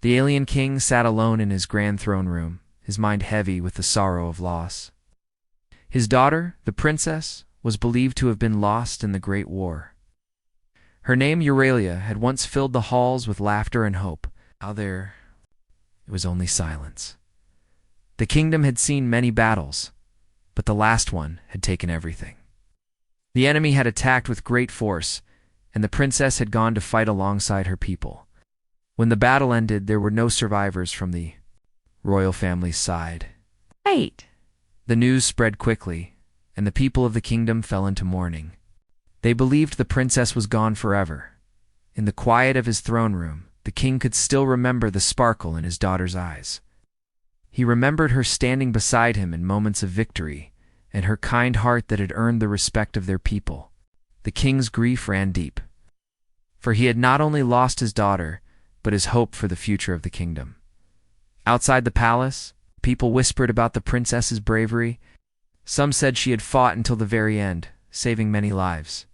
The alien king sat alone in his grand throne room, his mind heavy with the sorrow of loss. His daughter, the princess, was believed to have been lost in the Great War. Her name, Euralia, had once filled the halls with laughter and hope. Now it was only silence. The kingdom had seen many battles, but the last one had taken everything. The enemy had attacked with great force, and the princess had gone to fight alongside her people. When the battle ended, there were no survivors from the royal family's side. Wait. The news spread quickly, and the people of the kingdom fell into mourning. They believed the princess was gone forever. In the quiet of his throne room, the king could still remember the sparkle in his daughter's eyes. He remembered her standing beside him in moments of victory, and her kind heart that had earned the respect of their people. The king's grief ran deep, for he had not only lost his daughter, but his hope for the future of the kingdom. Outside the palace, people whispered about the princess's bravery. Some said she had fought until the very end, saving many lives.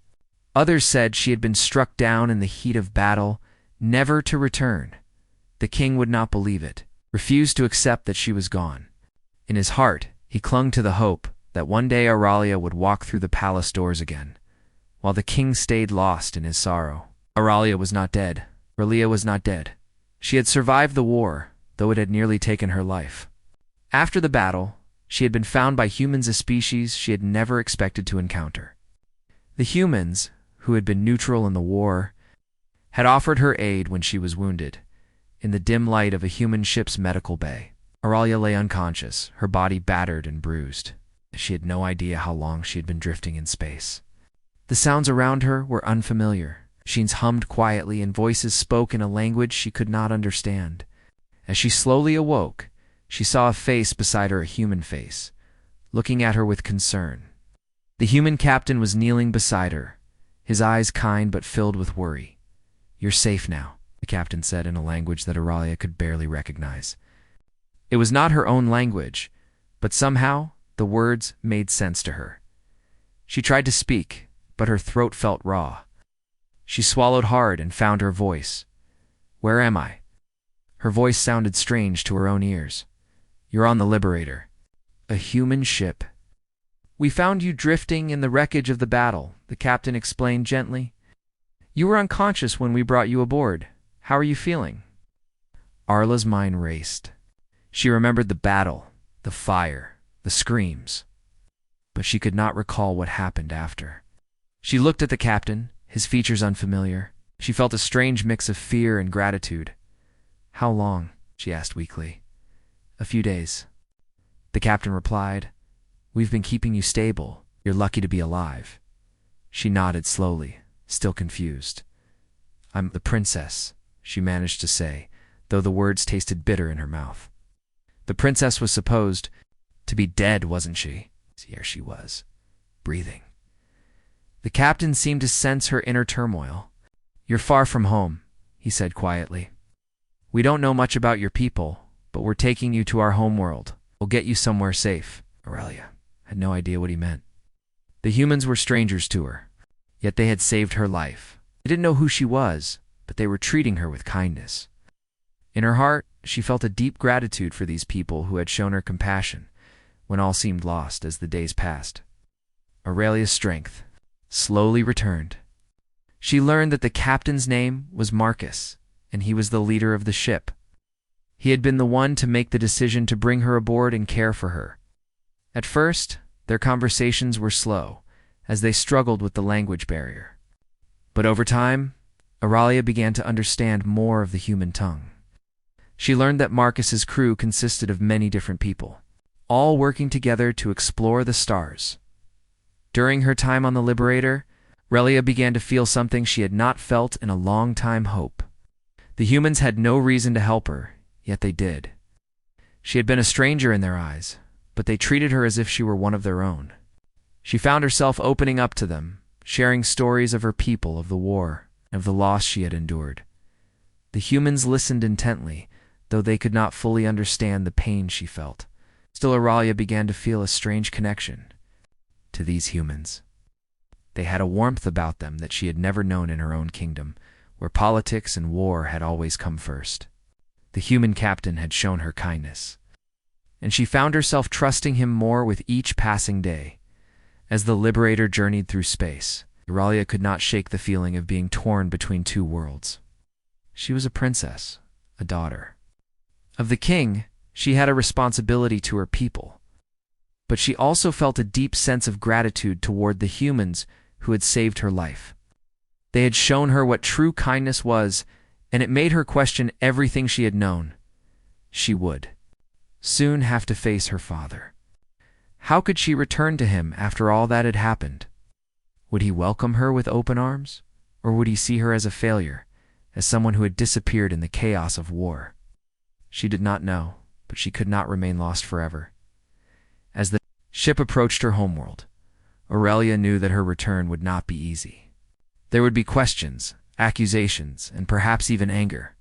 Others said she had been struck down in the heat of battle, never to return. The king would not believe it, refused to accept that she was gone. In his heart, he clung to the hope that one day Auralia would walk through the palace doors again, while the king stayed lost in his sorrow. Auralia was not dead. Auralia was not dead. She had survived the war, though it had nearly taken her life. After the battle, she had been found by humans, a species she had never expected to encounter. The humans, who had been neutral in the war, had offered her aid when she was wounded. In the dim light of a human ship's medical bay, Auralia lay unconscious, her body battered and bruised. She had no idea how long she had been drifting in space. The sounds around her were unfamiliar. Machines hummed quietly and voices spoke in a language she could not understand. As she slowly awoke, she saw a face beside her, a human face, looking at her with concern. The human captain was kneeling beside her, his eyes kind but filled with worry. "You're safe now," the captain said in a language that Auralia could barely recognize. It was not her own language, but somehow the words made sense to her. She tried to speak, but her throat felt raw. She swallowed hard and found her voice. "Where am I?" Her voice sounded strange to her own ears. "You're on the Liberator, a human ship." "We found you drifting in the wreckage of the battle," the captain explained gently. "You were unconscious when we brought you aboard. How are you feeling?" Arla's mind raced. She remembered the battle, the fire, the screams, but she could not recall what happened after. She looked at the captain, his features unfamiliar. She felt a strange mix of fear and gratitude. "How long?" she asked weakly. "A few days." The captain replied, "We've been keeping you stable. You're lucky to be alive." She nodded slowly, still confused. "I'm the princess," she managed to say, though the words tasted bitter in her mouth. The princess was supposed to be dead, wasn't she? Here she was, breathing. The captain seemed to sense her inner turmoil. "You're far from home," he said quietly. "We don't know much about your people, but we're taking you to our home world. We'll get you somewhere safe." Auralia had no idea what he meant. The humans were strangers to her, yet they had saved her life. They didn't know who she was, but they were treating her with kindness. In her heart, she felt a deep gratitude for these people who had shown her compassion when all seemed lost as the days passed. Aurelia's strength slowly returned. She learned that the captain's name was Marcus, and he was the leader of the ship. He had been the one to make the decision to bring her aboard and care for her. At first, their conversations were slow, as they struggled with the language barrier. But over time, Auralia began to understand more of the human tongue. She learned that Marcus's crew consisted of many different people, all working together to explore the stars. During her time on the Liberator, Auralia began to feel something she had not felt in a long time: hope. The humans had no reason to help her, yet they did. She had been a stranger in their eyes, but they treated her as if she were one of their own. She found herself opening up to them, sharing stories of her people, of the war, and of the loss she had endured. The humans listened intently, though they could not fully understand the pain she felt. Still, Auralia began to feel a strange connection to these humans. They had a warmth about them that she had never known in her own kingdom, where politics and war had always come first. The human captain had shown her kindness, and she found herself trusting him more with each passing day. As the Liberator journeyed through space, Aurelia could not shake the feeling of being torn between two worlds. She was a princess, a daughter of the king. She had a responsibility to her people, but she also felt a deep sense of gratitude toward the humans who had saved her life. They had shown her what true kindness was, and it made her question everything she had known. She would soon have to face her father. How could she return to him after all that had happened? Would he welcome her with open arms, or would he see her as a failure, as someone who had disappeared in the chaos of war? She did not know, but she could not remain lost forever. As the ship approached her homeworld, Aurelia knew that her return would not be easy. There would be questions, accusations, and perhaps even anger.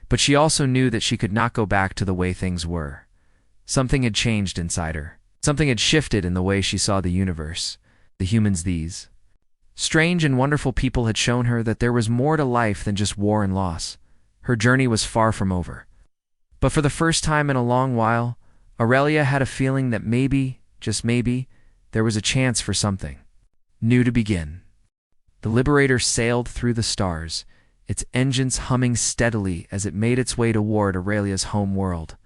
But she also knew that she could not go back to the way things were. Something had changed inside her. Something had shifted in the way she saw the universe, the humans. These strange and wonderful people had shown her that there was more to life than just war and loss. Her journey was far from over. But for the first time in a long while, Aurelia had a feeling that maybe, just maybe, there was a chance for something new to begin. The Liberator sailed through the stars, its engines humming steadily as it made its way toward Aurelia's home world.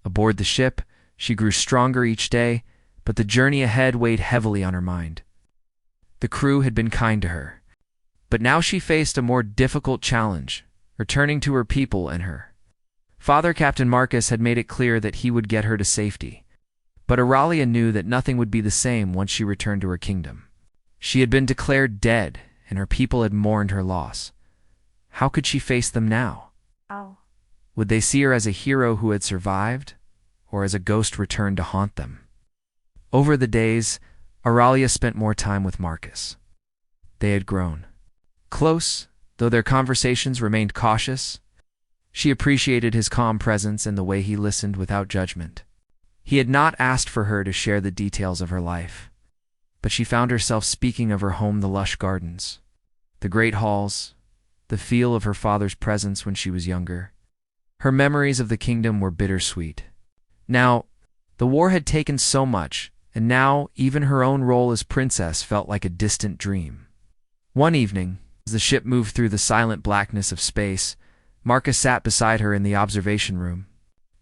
Aboard the ship, she grew stronger each day, but the journey ahead weighed heavily on her mind. The crew had been kind to her, but now she faced a more difficult challenge, returning to her people and her father. Captain Marcus had made it clear that he would get her to safety, but Aurelia knew that nothing would be the same once she returned to her kingdom. She had been declared dead, and her people had mourned her loss. How could she face them now? Would they see her as a hero who had survived, or as a ghost returned to haunt them? Over the days, Aurelia spent more time with Marcus. They had grown close, though their conversations remained cautious. She appreciated his calm presence and the way he listened without judgment. He had not asked for her to share the details of her life, but she found herself speaking of her home, the lush gardens, the great halls, the feel of her father's presence when she was younger. Her memories of the kingdom were bittersweet. Now, the war had taken so much, and now even her own role as princess felt like a distant dream. One evening, as the ship moved through the silent blackness of space, Marcus sat beside her in the observation room.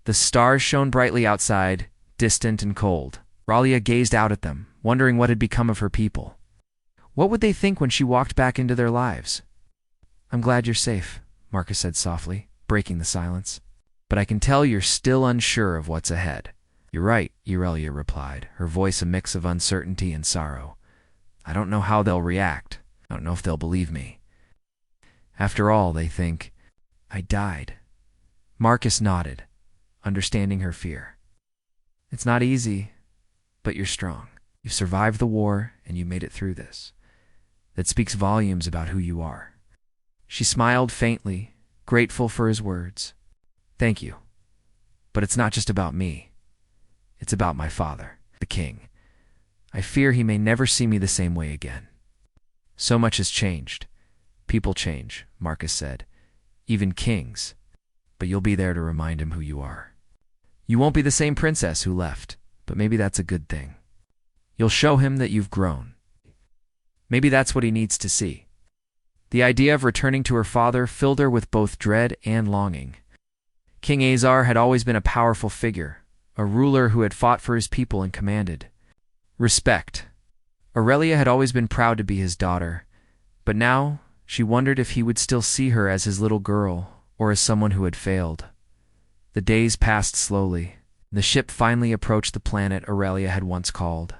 The stars shone brightly outside, distant and cold. Aurelia gazed out at them, wondering what had become of her people. What would they think when she walked back into their lives? "I'm glad you're safe," Marcus said softly, breaking the silence. "But I can tell you're still unsure of what's ahead." "You're right," Aurelia replied, her voice a mix of uncertainty and sorrow. "I don't know how they'll react. I don't know if they'll believe me. After all, they think I died." Marcus nodded, understanding her fear. "It's not easy, but you're strong. You've survived the war, and you made it through this. That speaks volumes about who you are." She smiled faintly, grateful for his words. "Thank you. But it's not just about me. It's about my father, the king. I fear he may never see me the same way again." "So much has changed. People change," Marcus said. "Even kings. But you'll be there to remind him who you are. You won't be the same princess who left, but maybe that's a good thing. You'll show him that you've grown. Maybe that's what he needs to see." The idea of returning to her father filled her with both dread and longing. King Azar had always been a powerful figure, a ruler who had fought for his people and commanded respect. Aurelia had always been proud to be his daughter, but now she wondered if he would still see her as his little girl or as someone who had failed. The days passed slowly. The ship finally approached the planet Aurelia had once called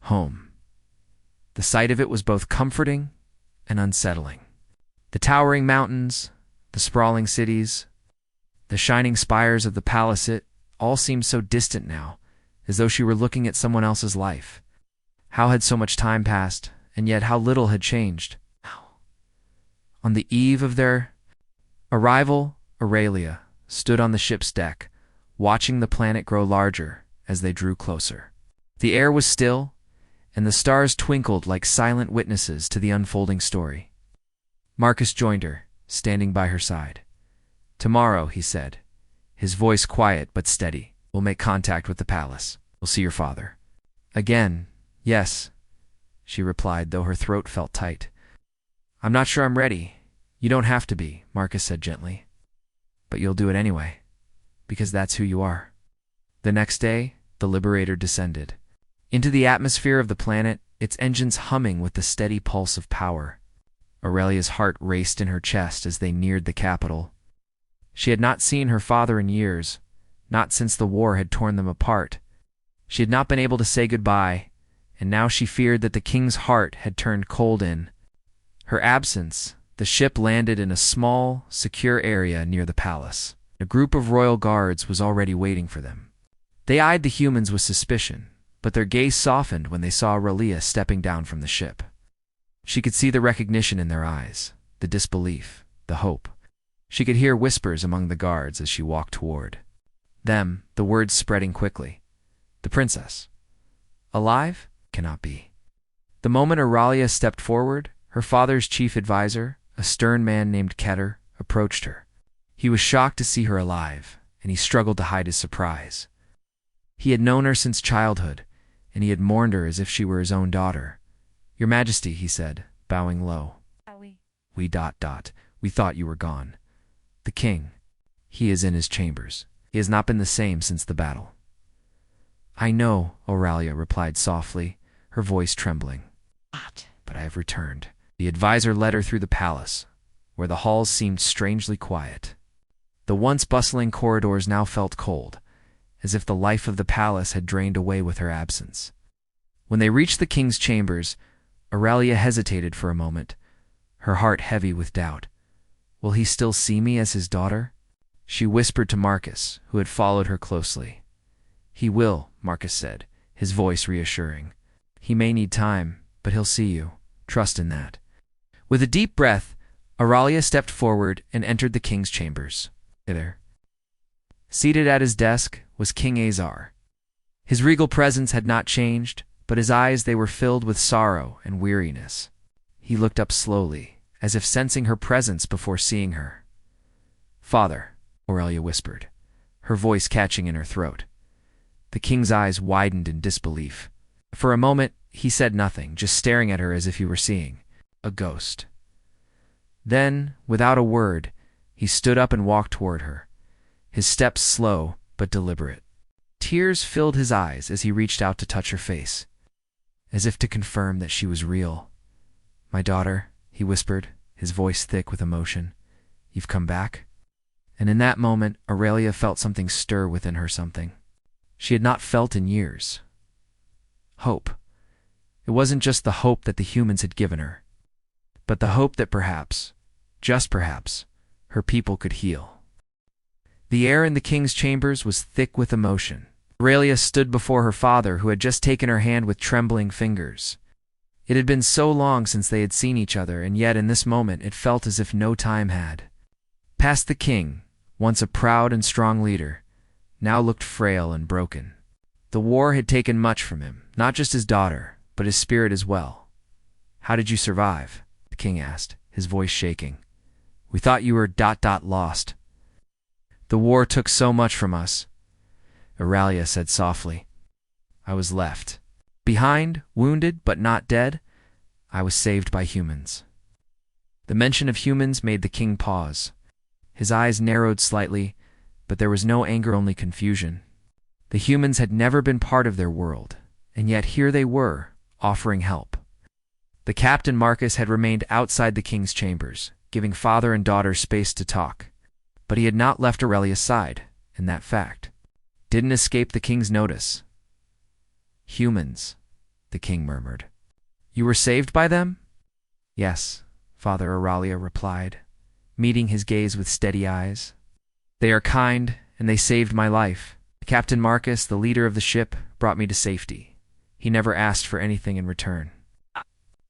home. The sight of it was both comforting and unsettling. The towering mountains, the sprawling cities, the shining spires of the palace, it all seemed so distant now, as though she were looking at someone else's life. How had so much time passed, and yet how little had changed? On the eve of their arrival, Aurelia stood on the ship's deck, watching the planet grow larger as they drew closer. The air was still, and the stars twinkled like silent witnesses to the unfolding story. Marcus joined her, standing by her side. Tomorrow, he said, his voice quiet but steady. We'll make contact with the palace. We'll see your father. Again, yes, she replied, though her throat felt tight. I'm not sure I'm ready. You don't have to be, Marcus said gently. But you'll do it anyway, because that's who you are. The next day, the Liberator descended into the atmosphere of the planet, its engines humming with the steady pulse of power. Aurelia's heart raced in her chest as they neared the capital. She had not seen her father in years, not since the war had torn them apart. She had not been able to say goodbye, and now she feared that the king's heart had turned cold in her absence. The ship landed in a small, secure area near the palace. A group of royal guards was already waiting for them. They eyed the humans with suspicion, but their gaze softened when they saw Aurelia stepping down from the ship. She could see the recognition in their eyes, the disbelief, the hope. She could hear whispers among the guards as she walked toward them, the words spreading quickly. The princess. Alive? Cannot be. The moment Aurelia stepped forward, her father's chief advisor, a stern man named Keter, approached her. He was shocked to see her alive, and he struggled to hide his surprise. He had known her since childhood, and he had mourned her as if she were his own daughter. Your Majesty, he said, bowing low. We thought you were gone. The king. He is in his chambers. He has not been the same since the battle. I know, Aurelia replied softly, her voice trembling. But I have returned. The advisor led her through the palace, where the halls seemed strangely quiet. The once bustling corridors now felt cold, as if the life of the palace had drained away with her absence. When they reached the king's chambers, Aurelia hesitated for a moment, her heart heavy with doubt. Will he still see me as his daughter? She whispered to Marcus, who had followed her closely. He will, Marcus said, his voice reassuring. He may need time, but he'll see you. Trust in that. With a deep breath, Aurelia stepped forward and entered the king's chambers. There, seated at his desk, was King Azar. His regal presence had not changed, but his eyes, they were filled with sorrow and weariness. He looked up slowly, as if sensing her presence before seeing her. Father, Aurelia whispered, her voice catching in her throat. The king's eyes widened in disbelief. For a moment, he said nothing, just staring at her as if he were seeing a ghost. Then, without a word, he stood up and walked toward her, his steps slow but deliberate. Tears filled his eyes as he reached out to touch her face, as if to confirm that she was real. My daughter, he whispered, his voice thick with emotion. You've come back? And in that moment, Aurelia felt something stir within her, something she had not felt in years. Hope. It wasn't just the hope that the humans had given her, but the hope that perhaps, just perhaps, her people could heal. The air in the king's chambers was thick with emotion. Aurelia stood before her father, who had just taken her hand with trembling fingers. It had been so long since they had seen each other, and yet in this moment it felt as if no time had passed. The king, once a proud and strong leader, now looked frail and broken. The war had taken much from him, not just his daughter, but his spirit as well. How did you survive? The king asked, his voice shaking. We thought you were lost. The war took so much from us, Aurelia said softly. I was left behind, wounded but not dead. I was saved by humans. The mention of humans made the king pause. His eyes narrowed slightly, but there was no anger, only confusion. The humans had never been part of their world, and yet here they were, offering help. The captain Marcus had remained outside the king's chambers, giving father and daughter space to talk. But he had not left Aurelia's side, and that fact didn't escape the king's notice. Humans, the king murmured. You were saved by them? Yes, Father, Aurelia replied, meeting his gaze with steady eyes. They are kind, and they saved my life. Captain Marcus, the leader of the ship, brought me to safety. He never asked for anything in return.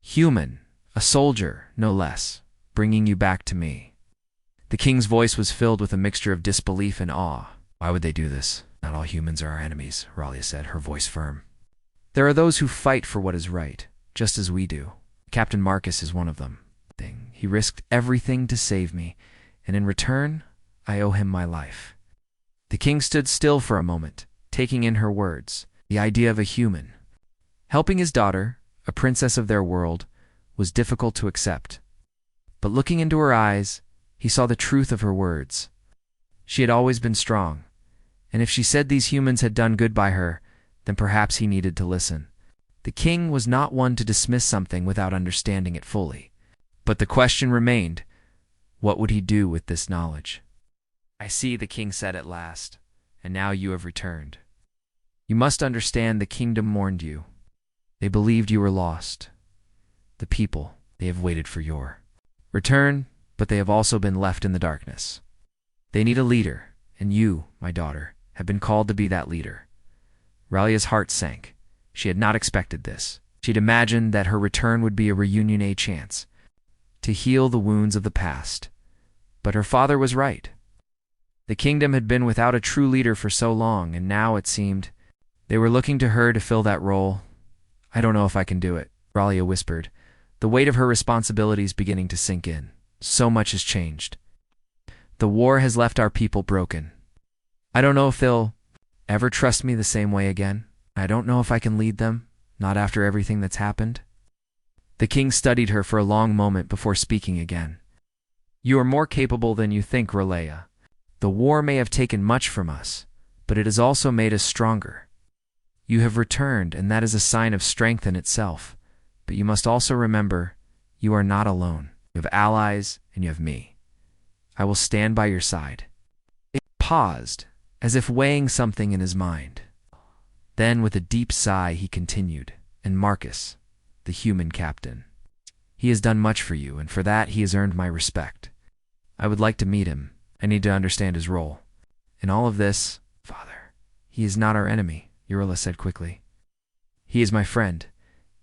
Human, a soldier, no less, bringing you back to me. The king's voice was filled with a mixture of disbelief and awe. Why would they do this? Not all humans are our enemies, Aurelia said, her voice firm. There are those who fight for what is right, just as we do. Captain Marcus is one of them. He risked everything to save me, and in return, I owe him my life." The king stood still for a moment, taking in her words. The idea of a human helping his daughter, a princess of their world, was difficult to accept. But looking into her eyes, he saw the truth of her words. She had always been strong, and if she said these humans had done good by her, then perhaps he needed to listen. The king was not one to dismiss something without understanding it fully. But the question remained, what would he do with this knowledge? "I see," the king said at last, "and now you have returned. You must understand the kingdom mourned you. They believed you were lost. The people, they have waited for your return, but they have also been left in the darkness. They need a leader, and you, my daughter, have been called to be that leader." Ralia's heart sank. She had not expected this. She'd imagined that her return would be a reunion, a chance to heal the wounds of the past. But her father was right. The kingdom had been without a true leader for so long, and now it seemed they were looking to her to fill that role. "I don't know if I can do it," Ralia whispered, the weight of her responsibilities beginning to sink in. So much has changed. The war has left our people broken. I don't know if they'll ever trust me the same way again. I don't know if I can lead them, not after everything that's happened. The king studied her for a long moment before speaking again. "You are more capable than you think, Ralia. The war may have taken much from us, but it has also made us stronger. You have returned, and that is a sign of strength in itself. But you must also remember, you are not alone. You have allies, and you have me. I will stand by your side." He paused, as if weighing something in his mind. Then, with a deep sigh, he continued, "And Marcus, the human captain. He has done much for you, and for that he has earned my respect. I would like to meet him. I need to understand his role. In all of this, Father, he is not our enemy," Eurilla said quickly. "He is my friend,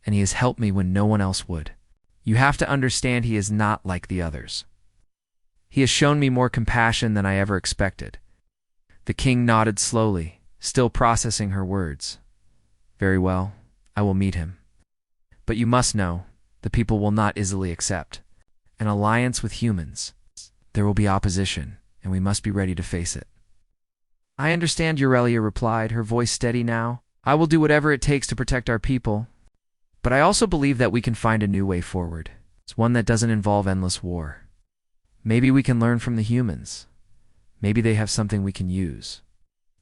and he has helped me when no one else would. You have to understand he is not like the others. He has shown me more compassion than I ever expected." The king nodded slowly, still processing her words. "Very well, I will meet him. But you must know, the people will not easily accept an alliance with humans. There will be opposition, and we must be ready to face it." "I understand," Eurelia replied, her voice steady now. "I will do whatever it takes to protect our people. But I also believe that we can find a new way forward. It's one that doesn't involve endless war. Maybe we can learn from the humans. Maybe they have something we can use."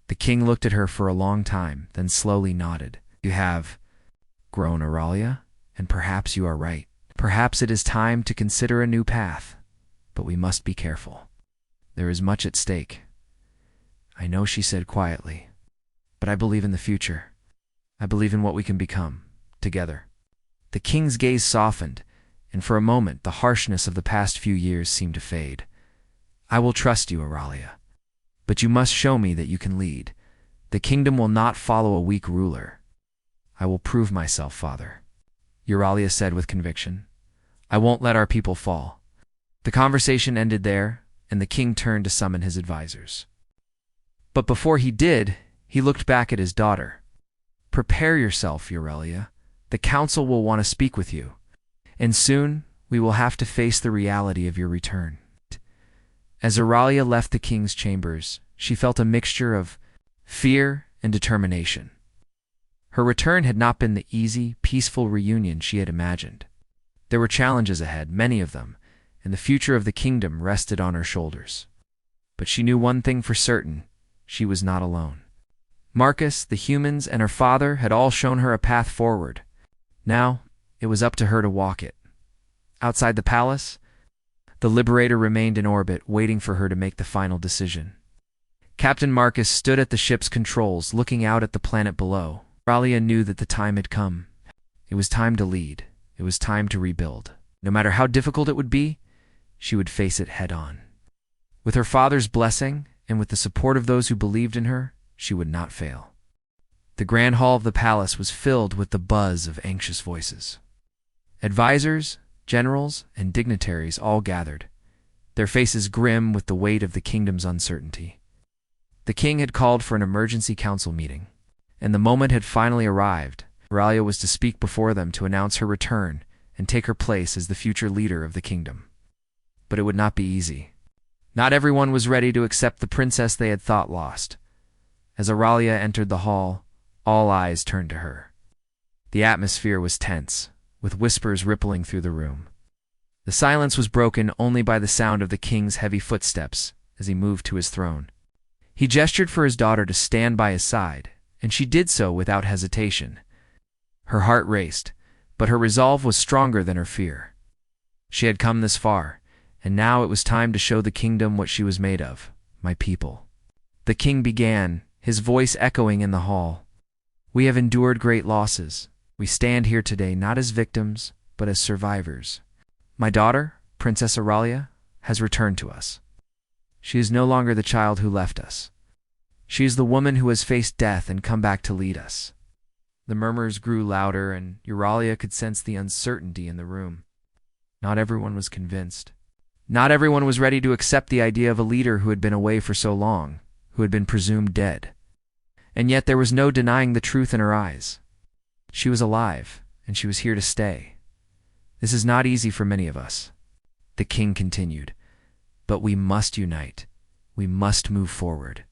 The king looked at her for a long time, then slowly nodded. "You have grown, Auralia, and perhaps you are right. Perhaps it is time to consider a new path. But we must be careful. There is much at stake." "I know," she said quietly. "But I believe in the future. I believe in what we can become, together." The king's gaze softened, and for a moment the harshness of the past few years seemed to fade. "I will trust you, Auralia. But you must show me that you can lead. The kingdom will not follow a weak ruler." "I will prove myself, Father," Euralia said with conviction. "I won't let our people fall." The conversation ended there, and the king turned to summon his advisors. But before he did, he looked back at his daughter. "Prepare yourself, Eurelia. The council will want to speak with you, and soon we will have to face the reality of your return." As Auralia left the king's chambers, she felt a mixture of fear and determination. Her return had not been the easy, peaceful reunion she had imagined. There were challenges ahead, many of them, and the future of the kingdom rested on her shoulders. But she knew one thing for certain: she was not alone. Marcus, the humans, and her father had all shown her a path forward. Now, it was up to her to walk it. Outside the palace, the Liberator remained in orbit, waiting for her to make the final decision. Captain Marcus stood at the ship's controls, looking out at the planet below. Ralia knew that the time had come. It was time to lead. It was time to rebuild. No matter how difficult it would be, she would face it head-on. With her father's blessing, and with the support of those who believed in her, she would not fail. The grand hall of the palace was filled with the buzz of anxious voices. Advisors, generals, and dignitaries all gathered, their faces grim with the weight of the kingdom's uncertainty. The king had called for an emergency council meeting, and the moment had finally arrived. Ralia was to speak before them to announce her return and take her place as the future leader of the kingdom. But it would not be easy. Not everyone was ready to accept the princess they had thought lost. As Auralia entered the hall, all eyes turned to her. The atmosphere was tense, with whispers rippling through the room. The silence was broken only by the sound of the king's heavy footsteps as he moved to his throne. He gestured for his daughter to stand by his side, and she did so without hesitation. Her heart raced, but her resolve was stronger than her fear. She had come this far, and now it was time to show the kingdom what she was made of, my people. The king began, his voice echoing in the hall. We have endured great losses. We stand here today not as victims, but as survivors. My daughter, Princess Auralia, has returned to us. She is no longer the child who left us. She is the woman who has faced death and come back to lead us. The murmurs grew louder, and Auralia could sense the uncertainty in the room. Not everyone was convinced. Not everyone was ready to accept the idea of a leader who had been away for so long, who had been presumed dead. And yet there was no denying the truth in her eyes. She was alive, and she was here to stay. This is not easy for many of us. The king continued, but we must unite. We must move forward.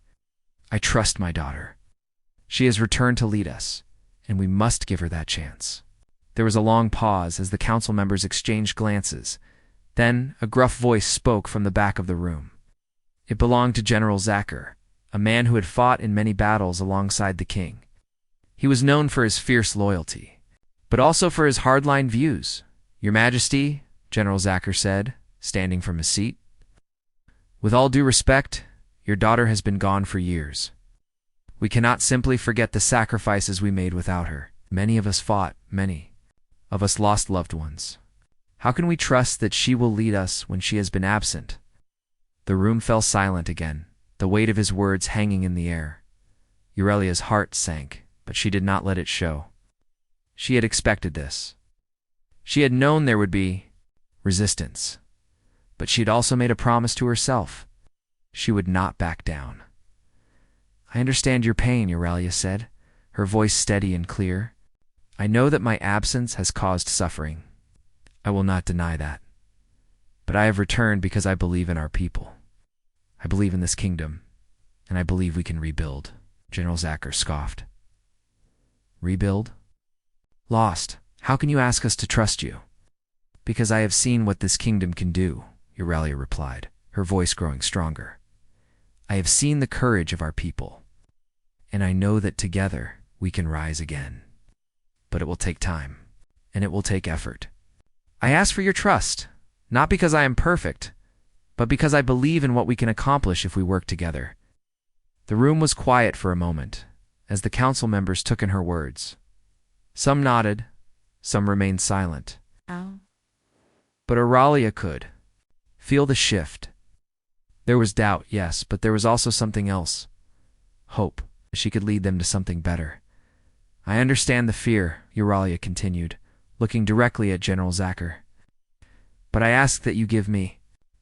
I trust my daughter. She has returned to lead us, and we must give her that chance. There was a long pause as the council members exchanged glances. Then a gruff voice spoke from the back of the room. It belonged to General Zacher, a man who had fought in many battles alongside the king. He was known for his fierce loyalty, but also for his hardline views. Your Majesty, General Zacher said, standing from his seat. With all due respect, your daughter has been gone for years. We cannot simply forget the sacrifices we made without her. Many of us fought, many of us lost loved ones. How can we trust that she will lead us when she has been absent? The room fell silent again, the weight of his words hanging in the air. Auralia's heart sank, but she did not let it show. She had expected this. She had known there would be resistance, but she had also made a promise to herself. She would not back down. I understand your pain, Auralia said, her voice steady and clear. I know that my absence has caused suffering. I will not deny that. But I have returned because I believe in our people. I believe in this kingdom, and I believe we can rebuild. General Zacher scoffed. Rebuild? Lost. How can you ask us to trust you? Because I have seen what this kingdom can do, Auralia replied, her voice growing stronger. I have seen the courage of our people, and I know that together we can rise again. But it will take time, and it will take effort. I ask for your trust, not because I am perfect, but because I believe in what we can accomplish if we work together. The room was quiet for a moment, as the council members took in her words. Some nodded, some remained silent. But Auralia could feel the shift. There was doubt, yes, but there was also something else. Hope. She could lead them to something better. I understand the fear, Auralia continued, looking directly at General Zacher. But I ask that you give me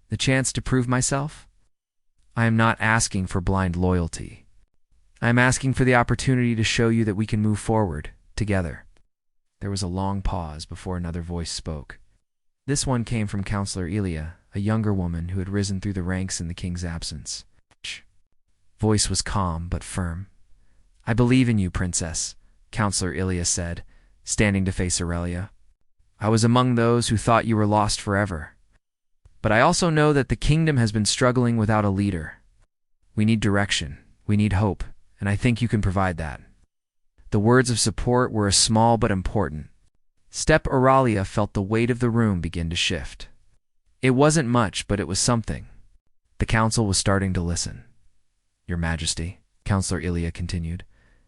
the chance to prove myself. I am not asking for blind loyalty. I am asking for the opportunity to show you that we can move forward, together. There was a long pause before another voice spoke. This one came from Counselor Elia, a younger woman who had risen through the ranks in the king's absence. Voice was calm but firm. I believe in you, Princess, Counselor Elia said, standing to face Auralia. I was among those who thought you were lost forever. But I also know that the kingdom has been struggling without a leader. We need direction, we need hope, and I think you can provide that. The words of support were a small but important step. Auralia felt the weight of the room begin to shift. It wasn't much, but it was something. The council was starting to listen. Your Majesty, Counselor Elia continued,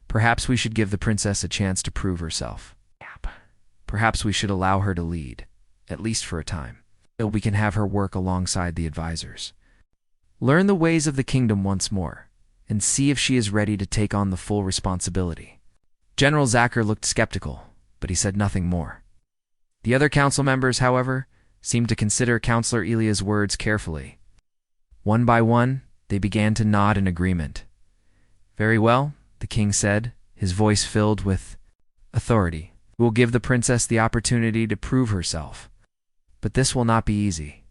perhaps we should give the princess a chance to prove herself. Perhaps we should allow her to lead, at least for a time, so we can have her work alongside the advisors. Learn the ways of the kingdom once more, and see if she is ready to take on the full responsibility. General Zacher looked skeptical, but he said nothing more. The other council members, however, seemed to consider Counselor Elia's words carefully. One by one, they began to nod in agreement. Very well, the king said, his voice filled with authority. We will give the princess the opportunity to prove herself. But this will not be easy.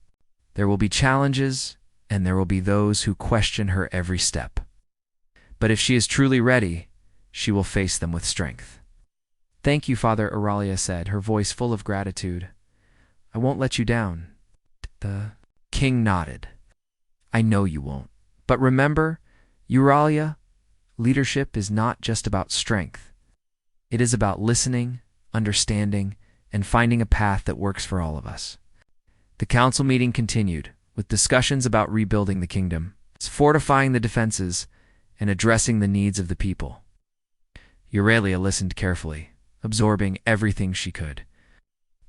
There will be challenges, and there will be those who question her every step. But if she is truly ready, she will face them with strength. "Thank you, Father," Auralia said, her voice full of gratitude. "I won't let you down." The king nodded. "I know you won't. But remember, Euralia, leadership is not just about strength. It is about listening, understanding, and finding a path that works for all of us." The council meeting continued, with discussions about rebuilding the kingdom, fortifying the defenses, and addressing the needs of the people. Euralia listened carefully, absorbing everything she could.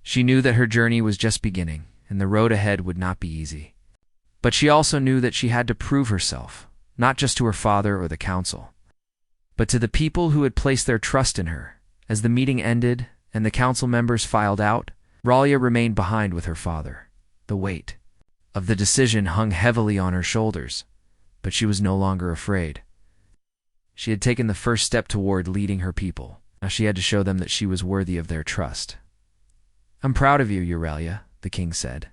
She knew that her journey was just beginning, and the road ahead would not be easy. But she also knew that she had to prove herself, not just to her father or the council, but to the people who had placed their trust in her. As the meeting ended and the council members filed out, Ralia remained behind with her father. The weight of the decision hung heavily on her shoulders, but she was no longer afraid. She had taken the first step toward leading her people. Now she had to show them that she was worthy of their trust. "I'm proud of you, Euralia," the king said,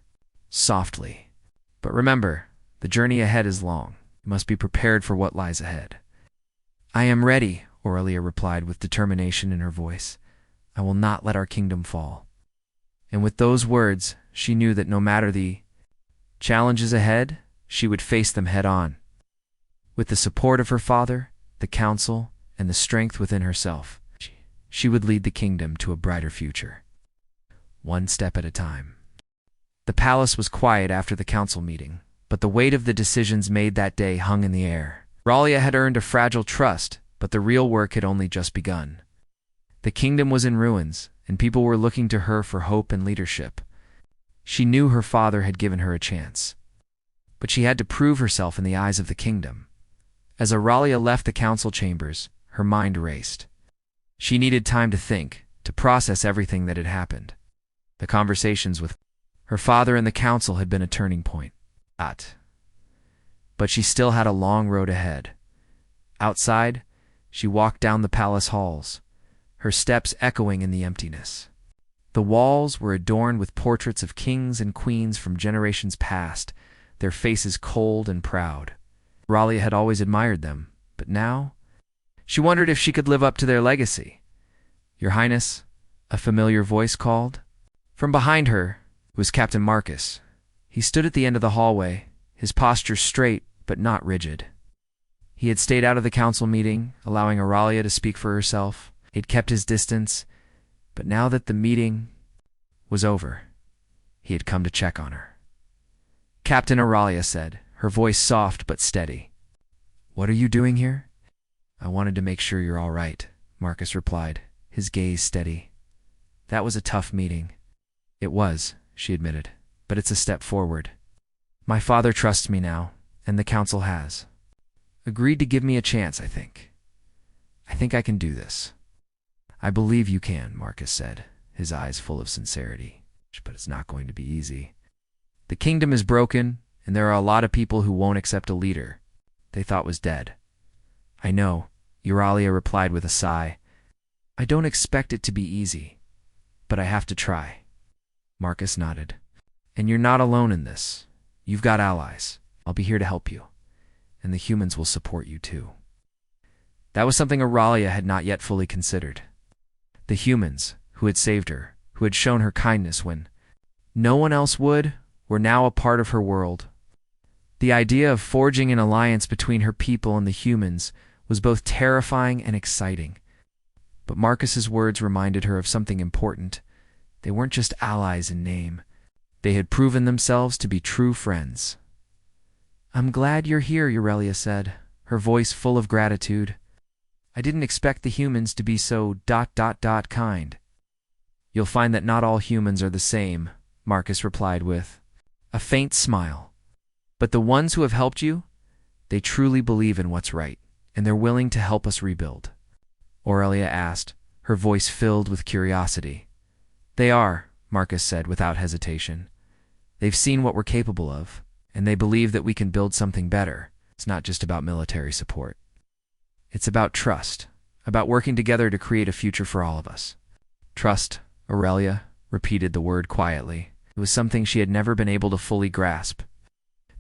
softly. "But remember, the journey ahead is long. You must be prepared for what lies ahead." "I am ready," Aurelia replied with determination in her voice. "I will not let our kingdom fall." And with those words, she knew that no matter the challenges ahead, she would face them head on. With the support of her father, the council, and the strength within herself, she would lead the kingdom to a brighter future. One step at a time. The palace was quiet after the council meeting, but the weight of the decisions made that day hung in the air. Ralia had earned a fragile trust, but the real work had only just begun. The kingdom was in ruins, and people were looking to her for hope and leadership. She knew her father had given her a chance, but she had to prove herself in the eyes of the kingdom. As Auralia left the council chambers, her mind raced. She needed time to think, to process everything that had happened. The conversations with her father and the council had been a turning point. But she still had a long road ahead. Outside, she walked down the palace halls, her steps echoing in the emptiness. The walls were adorned with portraits of kings and queens from generations past, their faces cold and proud. Ralia had always admired them, but now she wondered if she could live up to their legacy. "Your Highness," a familiar voice called. From behind her was Captain Marcus. He stood at the end of the hallway, his posture straight but not rigid. He had stayed out of the council meeting, allowing Auralia to speak for herself. He'd kept his distance, but now that the meeting was over, he had come to check on her. "Captain," Auralia said, her voice soft but steady. "What are you doing here?" "I wanted to make sure you're all right," Marcus replied, his gaze steady. "That was a tough meeting." "It was," she admitted, "but it's a step forward. My father trusts me now, and the council has. Agreed to give me a chance, I think. I think I can do this." "I believe you can," Marcus said, his eyes full of sincerity. "But it's not going to be easy. The kingdom is broken, and there are a lot of people who won't accept a leader they thought was dead." "I know," Euralia replied with a sigh. "I don't expect it to be easy, but I have to try." Marcus nodded. "And you're not alone in this. You've got allies. I'll be here to help you, and the humans will support you too." That was something Auralia had not yet fully considered. The humans, who had saved her, who had shown her kindness when no one else would, were now a part of her world. The idea of forging an alliance between her people and the humans was both terrifying and exciting. But Marcus's words reminded her of something important. They weren't just allies in name. They had proven themselves to be true friends. "I'm glad you're here," Euralia said, her voice full of gratitude. "I didn't expect the humans to be so ... kind." "You'll find that not all humans are the same," Marcus replied with a faint smile. "But the ones who have helped you, they truly believe in what's right, and they're willing to help us rebuild." Aurelia asked, her voice filled with curiosity. "They are," Marcus said without hesitation. "They've seen what we're capable of, and they believe that we can build something better. It's not just about military support. It's about trust, about working together to create a future for all of us." "Trust," Aurelia repeated the word quietly. It was something she had never been able to fully grasp.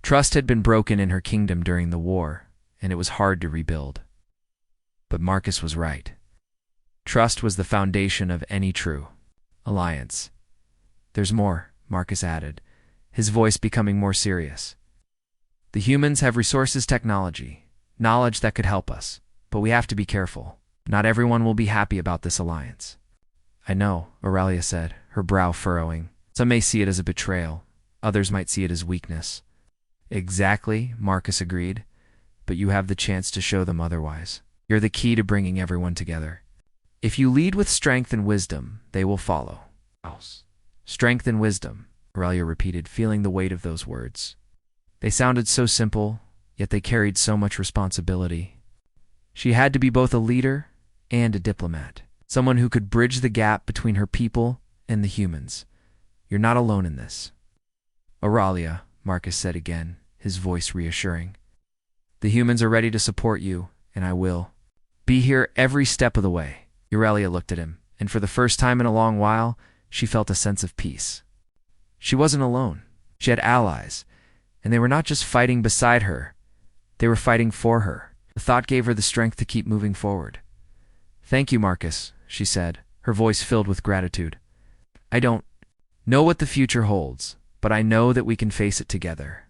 Trust had been broken in her kingdom during the war, and it was hard to rebuild. But Marcus was right. Trust was the foundation of any true alliance. There's more, Marcus added, his voice becoming more serious. The humans have resources, technology, knowledge that could help us, but we have to be careful. Not everyone will be happy about this alliance. I know, Aurelia said, her brow furrowing. Some may see it as a betrayal. Others might see it as weakness. Exactly, Marcus agreed, but you have the chance to show them otherwise. You're the key to bringing everyone together. If you lead with strength and wisdom, they will follow. Strength and wisdom, Aurelia repeated, feeling the weight of those words. They sounded so simple, yet they carried so much responsibility. She had to be both a leader and a diplomat, someone who could bridge the gap between her people and the humans. You're not alone in this. Aurelia, Marcus said again, his voice reassuring. The humans are ready to support you, and I will be here every step of the way. Aurelia looked at him, and for the first time in a long while, she felt a sense of peace. She wasn't alone. She had allies, and they were not just fighting beside her, they were fighting for her. The thought gave her the strength to keep moving forward. Thank you, Marcus, she said, her voice filled with gratitude. I don't know what the future holds, but I know that we can face it together.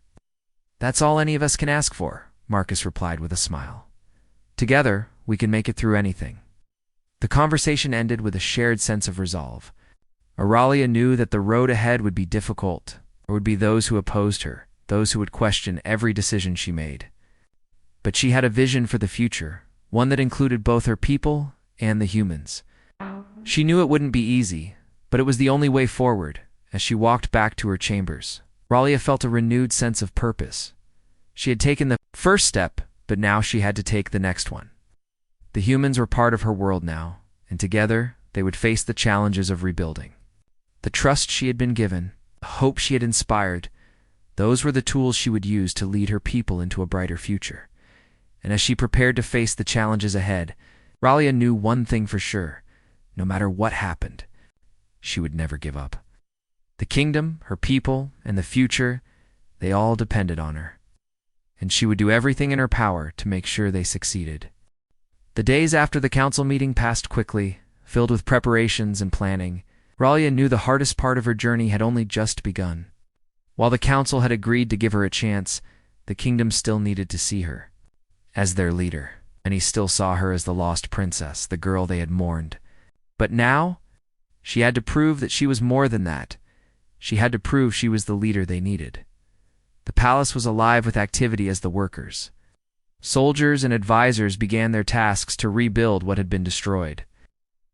That's all any of us can ask for, Marcus replied with a smile. Together, we can make it through anything. The conversation ended with a shared sense of resolve. Aurelia knew that the road ahead would be difficult. There would be those who opposed her, those who would question every decision she made. But she had a vision for the future, one that included both her people and the humans. She knew it wouldn't be easy, but it was the only way forward. As she walked back to her chambers, Aurelia felt a renewed sense of purpose. She had taken the first step, but now she had to take the next one. The humans were part of her world now, and together they would face the challenges of rebuilding. The trust she had been given, the hope she had inspired, those were the tools she would use to lead her people into a brighter future. And as she prepared to face the challenges ahead, Aurelia knew one thing for sure. No matter what happened, she would never give up. The kingdom, her people, and the future, they all depended on her. And she would do everything in her power to make sure they succeeded. The days after the council meeting passed quickly, filled with preparations and planning. Aurelia knew the hardest part of her journey had only just begun. While the council had agreed to give her a chance, the kingdom still needed to see her as their leader, and he still saw her as the lost princess, the girl they had mourned. But now, she had to prove that she was more than that. She had to prove she was the leader they needed. The palace was alive with activity as the workers. Soldiers and advisors began their tasks to rebuild what had been destroyed.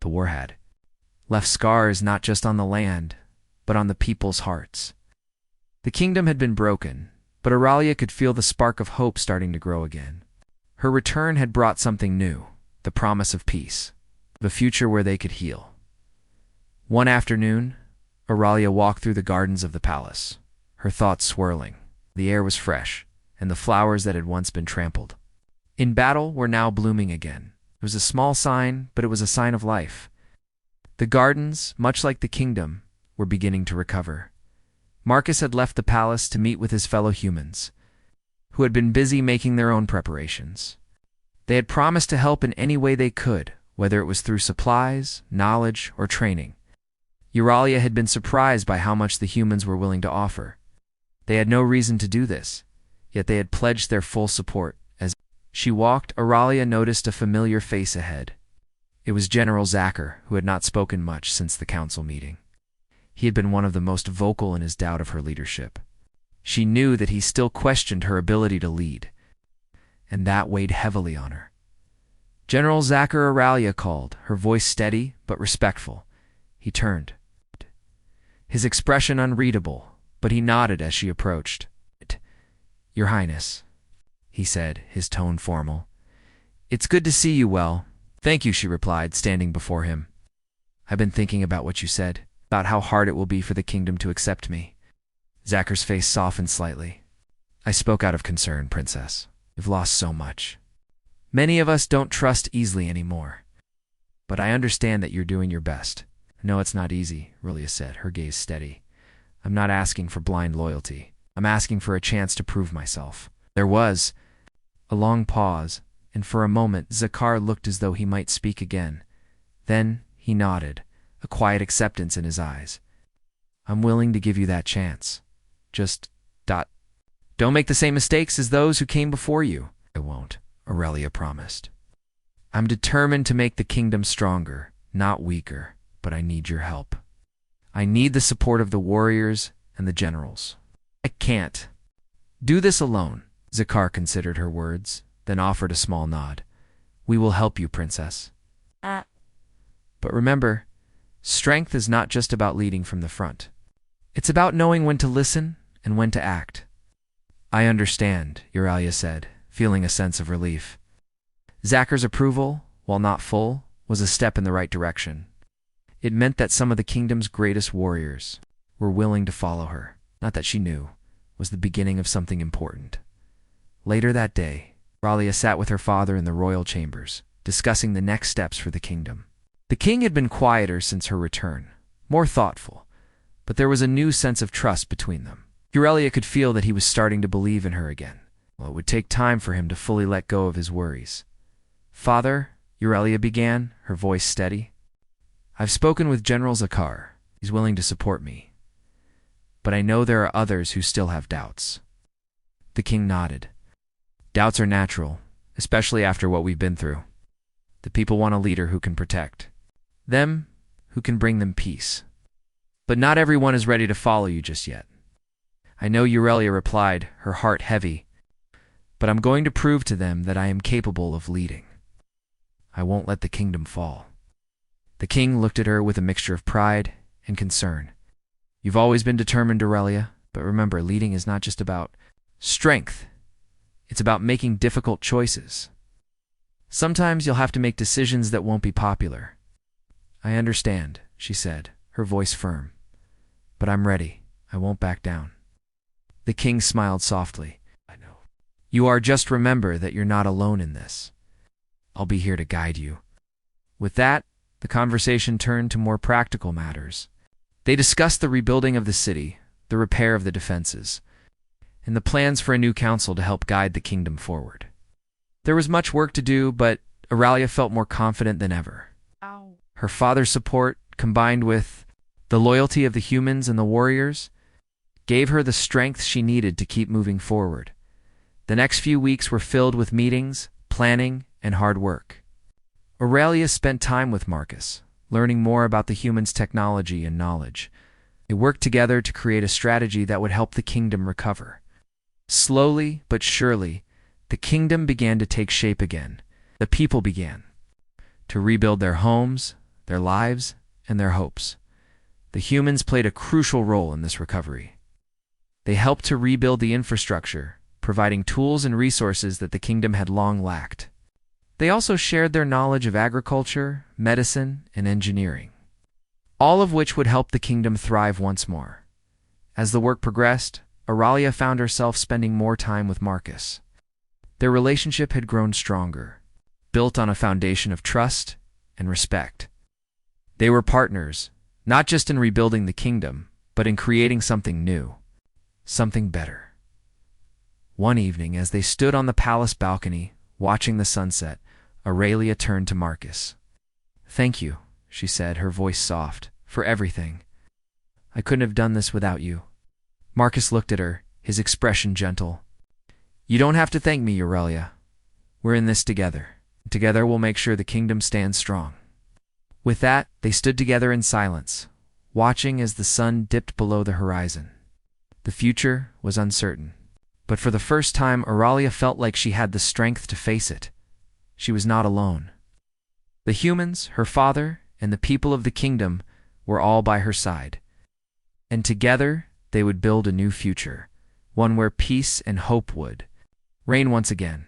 The war had left scars not just on the land, but on the people's hearts. The kingdom had been broken, but Aurelia could feel the spark of hope starting to grow again. Her return had brought something new, the promise of peace, of a future where they could heal. One afternoon, Aurelia walked through the gardens of the palace, her thoughts swirling. The air was fresh, and the flowers that had once been trampled in battle were now blooming again. It was a small sign, but it was a sign of life. The gardens, much like the kingdom, were beginning to recover. Marcus had left the palace to meet with his fellow humans, who had been busy making their own preparations. They had promised to help in any way they could, whether it was through supplies, knowledge, or training. Aurelia had been surprised by how much the humans were willing to offer. They had no reason to do this, yet they had pledged their full support. As she walked, Aurelia noticed a familiar face ahead. It was General Zacher, who had not spoken much since the council meeting. He had been one of the most vocal in his doubt of her leadership. She knew that he still questioned her ability to lead, and that weighed heavily on her. General Zacher, Aurelia called, her voice steady but respectful. He turned, his expression unreadable, but he nodded as she approached. Your Highness, he said, his tone formal. It's good to see you well. Thank you, she replied, standing before him. I've been thinking about what you said, about how hard it will be for the kingdom to accept me. Zacher's face softened slightly. I spoke out of concern, Princess. You've lost so much. Many of us don't trust easily anymore. But I understand that you're doing your best. No, it's not easy, Aurelia said, her gaze steady. I'm not asking for blind loyalty. I'm asking for a chance to prove myself. There was a long pause, and for a moment Zakar looked as though he might speak again. Then he nodded, a quiet acceptance in his eyes. I'm willing to give you that chance. Just don't make the same mistakes as those who came before you. I won't, Aurelia promised. I'm determined to make the kingdom stronger, not weaker, but I need your help. I need the support of the warriors and the generals. I can't do this alone. Zakar considered her words, then offered a small nod. We will help you, princess. But remember, strength is not just about leading from the front. It's about knowing when to listen and when to act. I understand, Aurelia said, feeling a sense of relief. Zakar's approval, while not full, was a step in the right direction. It meant that some of the kingdom's greatest warriors were willing to follow her. Not that she knew, was the beginning of something important. Later that day, Aurelia sat with her father in the royal chambers, discussing the next steps for the kingdom. The king had been quieter since her return, more thoughtful, but there was a new sense of trust between them. Aurelia could feel that he was starting to believe in her again. Well, it would take time for him to fully let go of his worries. Father, Aurelia began, her voice steady. I've spoken with General Zakar. He's willing to support me. But I know there are others who still have doubts. The king nodded. Doubts are natural, especially after what we've been through. The people want a leader who can protect them, who can bring them peace. But not everyone is ready to follow you just yet. I know, Aurelia replied, her heart heavy, but I'm going to prove to them that I am capable of leading. I won't let the kingdom fall. The king looked at her with a mixture of pride and concern. You've always been determined, Aurelia, but remember, leading is not just about strength. It's about making difficult choices. Sometimes you'll have to make decisions that won't be popular. I understand, she said, her voice firm. But I'm ready. I won't back down. The king smiled softly. I know. You are, just remember that you're not alone in this. I'll be here to guide you. With that, the conversation turned to more practical matters. They discussed the rebuilding of the city, the repair of the defenses, and the plans for a new council to help guide the kingdom forward. There was much work to do, but Aurelia felt more confident than ever. Her father's support, combined with the loyalty of the humans and the warriors, gave her the strength she needed to keep moving forward. The next few weeks were filled with meetings, planning, and hard work. Aurelia spent time with Marcus, learning more about the humans' technology and knowledge. They worked together to create a strategy that would help the kingdom recover. Slowly but surely, the kingdom began to take shape again. The people began to rebuild their homes, their lives, and their hopes. The humans played a crucial role in this recovery. They helped to rebuild the infrastructure, providing tools and resources that the kingdom had long lacked. They also shared their knowledge of agriculture, medicine, and engineering, all of which would help the kingdom thrive once more. As the work progressed, Aurelia found herself spending more time with Marcus. Their relationship had grown stronger, built on a foundation of trust and respect. They were partners, not just in rebuilding the kingdom, but in creating something new, something better. One evening, as they stood on the palace balcony, watching the sunset, Aurelia turned to Marcus. Thank you, she said, her voice soft, for everything. I couldn't have done this without you. Marcus looked at her, his expression gentle. You don't have to thank me, Aurelia. We're in this together. Together we'll make sure the kingdom stands strong. With that, they stood together in silence, watching as the sun dipped below the horizon. The future was uncertain, but for the first time Aurelia felt like she had the strength to face it. She was not alone. The humans, her father, and the people of the kingdom were all by her side. And together they would build a new future, one where peace and hope would reign once again.